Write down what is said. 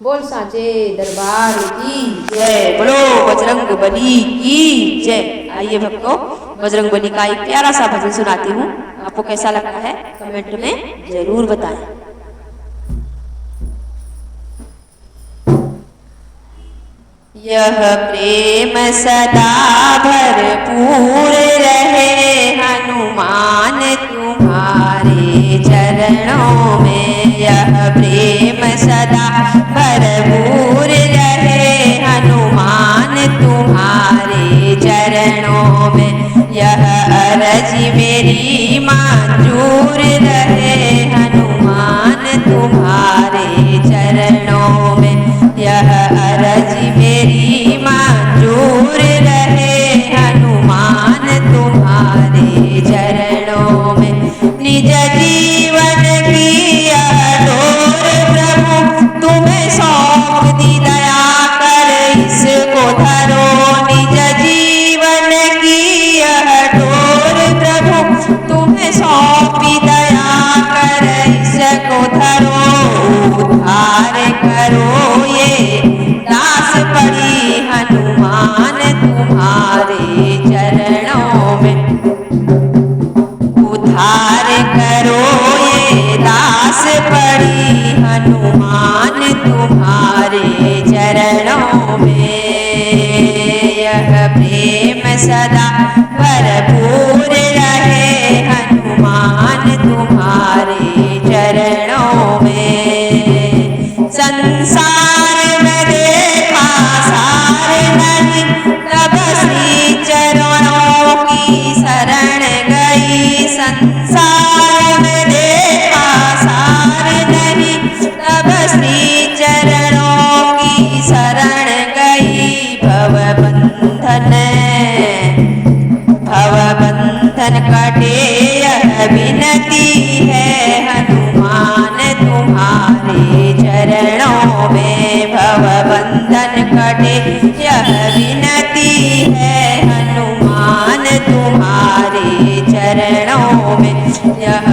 बोल सांचे दरबार की जय। बोलो बजरंग बली की जय। आइए भक्तों, बजरंग बली का एक प्यारा सा भजन सुनाती हूँ। आपको कैसा लगता है कमेंट में जरूर बताएं। यह प्रेम सदा भरपूर रहे हनुमान तुम्हारे चरणों में। यह प्रेम सदा भरपूर रहे हनुमान तुम्हारे चरणों में। यह अरज मेरी मंजूर रहे हनुमान तुम्हारे चरणों में। यह अरज मेरी मंजूर रहे हनुमान तुम्हारे चरणों में। निज जीवन की अडोर प्रभु तुम्हें सौंप दी दया कर इसको धरो। निज जीवन की अडोर प्रभु तुम्हें सौंपी दया कर इसको धरो। उद्धार करो ये दास पड़ी हनुमान तुम्हारे चरणों में। उद्धार करो ये दास पड़ी हनुमान तुम्हारे चरणों में। यह प्रेम सदा भरपूर रहे हनुमान तुम्हारे चरणों में। संसार में देखा सार नहीं तब श्री चरणों की शरण गई। संसार में देखा सार नहीं तब श्री चरणों की शरण गई। भवबंधन कटे यह विनती है हनुमान तुम्हारे चरणों में। भवबंधन कटे यह विनती है हनुमान तुम्हारे चरणों में। यह